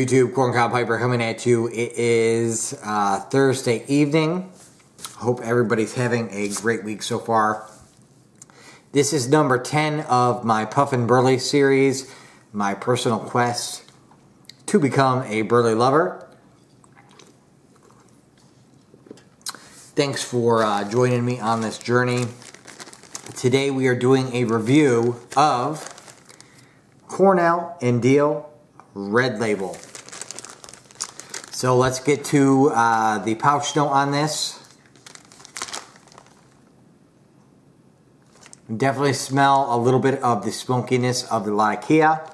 YouTube? Corn Cob Piper coming at you. It is Thursday evening. Hope everybody's having a great week so far. This is number 10 of my Puffin Burley series, my personal quest to become a Burley lover. Thanks for joining me on this journey. Today we are doing a review of Cornell & Diehl Red Label. So let's get to the pouch note on this. Definitely smell a little bit of the smokiness of the Latakia.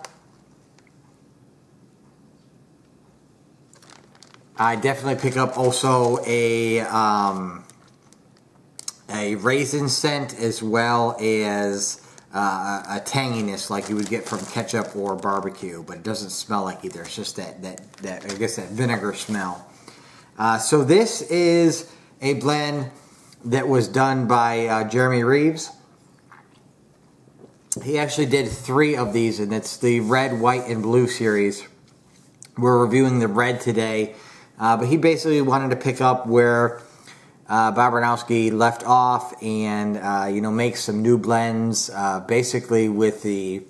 I definitely pick up also a raisin scent as well as a tanginess like you would get from ketchup or barbecue, but it doesn't smell like either. It's just that I guess that vinegar smell. So this is a blend that was done by Jeremy Reeves. He actually did 3 of these, and it's the red, white, and blue series. We're reviewing the red today, but he basically wanted to pick up where Bob Ranowski left off and make some new blends, basically with the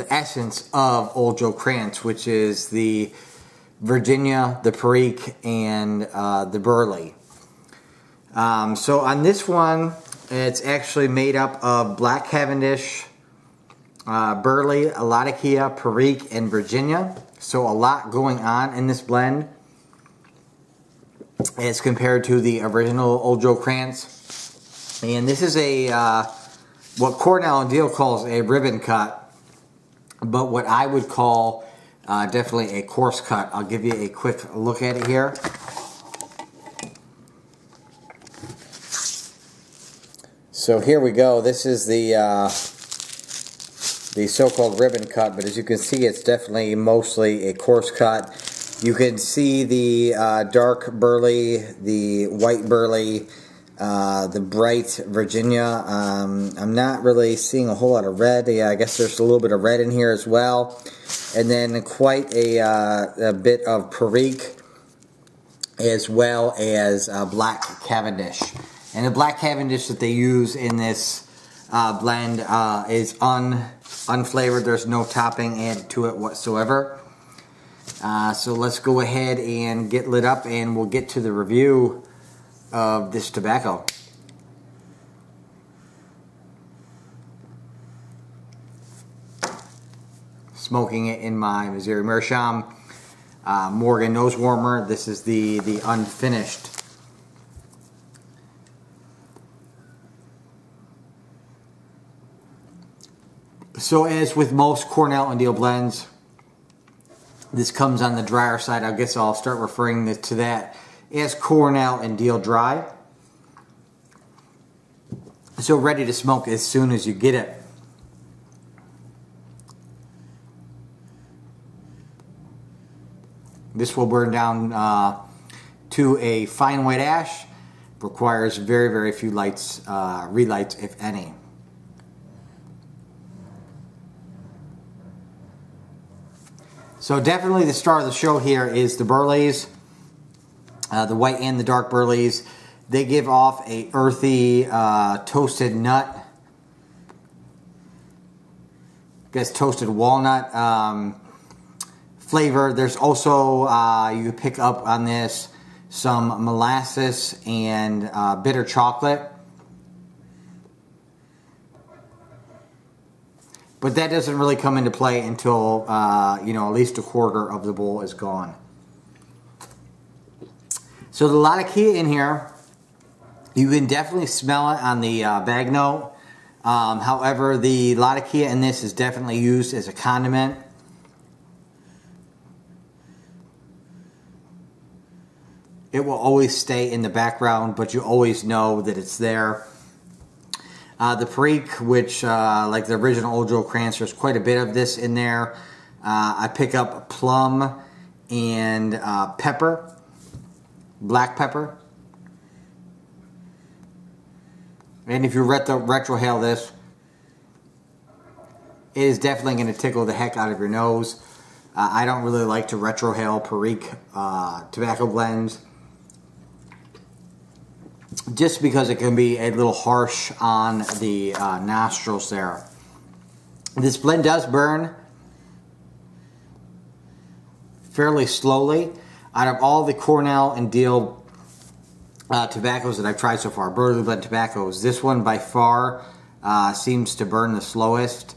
essence of Old Joe Krantz, which is the Virginia, the Perique, and the Burley. So on this one, it's actually made up of Black Cavendish, Burley, Latakia, Perique, and Virginia. So a lot going on in this blend as compared to the original Old Joe Krantz. And this is a what Cornell & Diehl calls a ribbon cut, but what I would call definitely a coarse cut. I'll give you a quick look at it here. So here we go. This is the so-called ribbon cut, but as you can see, it's definitely mostly a coarse cut. You can see the dark Burley, the white Burley, the bright Virginia. I'm not really seeing a whole lot of red. Yeah, I guess there's a little bit of red in here as well. And then quite a bit of Perique as well as Black Cavendish. And the Black Cavendish that they use in this blend is unflavored. There's no topping added to it whatsoever. So let's go ahead and get lit up and we'll get to the review of this tobacco. Smoking it in my Missouri Meerschaum Morgan nose warmer. This is the unfinished. So as with most Cornell & Diehl blends, this comes on the drier side. I guess I'll start referring to that as Cornell & Diehl Dry. So ready to smoke as soon as you get it. This will burn down to a fine white ash. Requires very, very few lights, relights, if any. So definitely the star of the show here is the Burleys, the white and the dark Burleys. They give off a earthy, toasted nut, I guess toasted walnut flavor. There's also, you pick up on this, some molasses and bitter chocolate. But that doesn't really come into play until, at least a quarter of the bowl is gone. So the Latakia in here, you can definitely smell it on the bag note. However, the Latakia in this is definitely used as a condiment. It will always stay in the background, but you always know that it's there. The Perique, which, like the original Old Joe Krantz, there's quite a bit of this in there. I pick up plum and pepper, black pepper. And if you retrohale this, it is definitely going to tickle the heck out of your nose. I don't really like to retrohale Perique tobacco blends, just because it can be a little harsh on the nostrils there. This blend does burn fairly slowly. Out of all the Cornell and Deal tobaccos that I've tried so far, Burley blend tobaccos, this one by far seems to burn the slowest.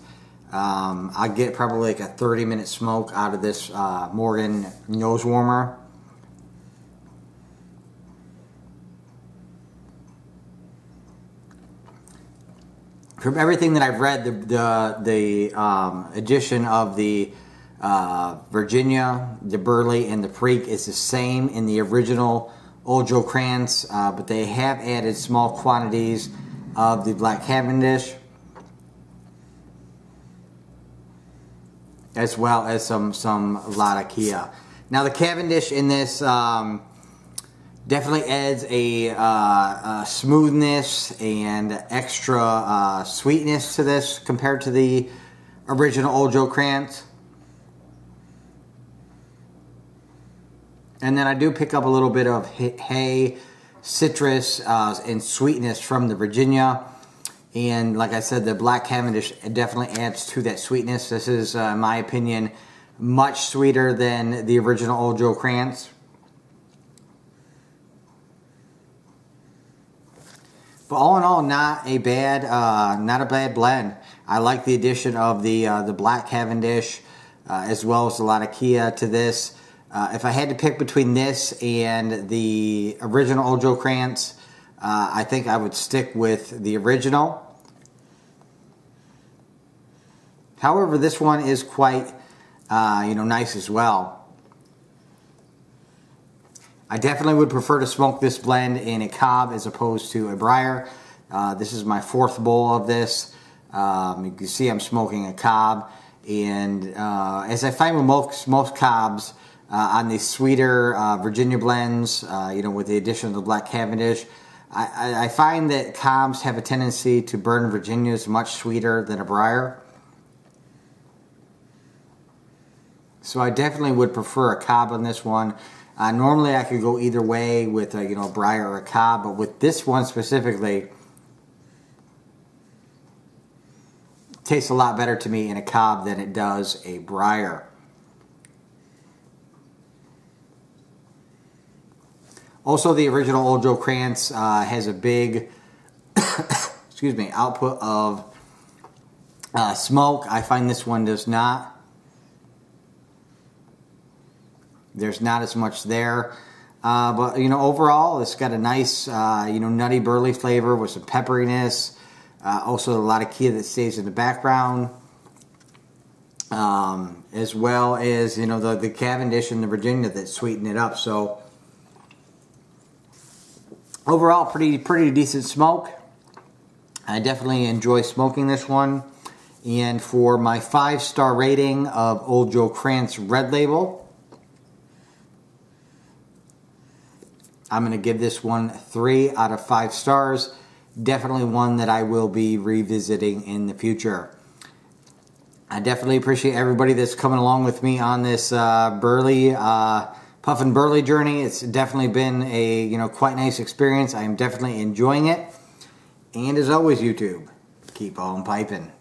I get probably like a 30-minute smoke out of this Morgan nose warmer. From everything that I've read, the addition of the Virginia, the Burley, and the Perique is the same in the original Old Joe Krantz, but they have added small quantities of the Black Cavendish, as well as some Latakia. Now the Cavendish in this definitely adds a smoothness and extra sweetness to this compared to the original Old Joe Krantz. And then I do pick up a little bit of hay, citrus, and sweetness from the Virginia. And like I said, the Black Cavendish definitely adds to that sweetness. This is, in my opinion, much sweeter than the original Old Joe Krantz. But all in all, not a bad blend. I like the addition of the Black Cavendish as well as the Latakia to this. If I had to pick between this and the original Old Joe Krantz, I think I would stick with the original. However, this one is quite, nice as well. I definitely would prefer to smoke this blend in a cob as opposed to a briar. This is my 4th bowl of this. You can see I'm smoking a cob, and as I find with most cobs, on the sweeter Virginia blends, with the addition of the Black Cavendish, I find that cobs have a tendency to burn Virginias much sweeter than a briar. So I definitely would prefer a cob on this one. Normally I could go either way with a briar or a cob, but with this one specifically, it tastes a lot better to me in a cob than it does a briar. Also, the original Old Joe Krantz has a big output of smoke. I find this one does not. There's not as much there. But, overall, it's got a nice, nutty Burley flavor with some pepperiness. Also, a lot of Latakia that stays in the background. As well as, the Cavendish and the Virginia that sweeten it up. So, overall, pretty decent smoke. I definitely enjoy smoking this one. And for my 5-star rating of Old Joe Krantz Red Label, I'm going to give this one 3 out of 5 stars. Definitely one that I will be revisiting in the future. I definitely appreciate everybody that's coming along with me on this Burley, Puffin Burley journey. It's definitely been a quite nice experience. I am definitely enjoying it. And as always, YouTube, keep on piping.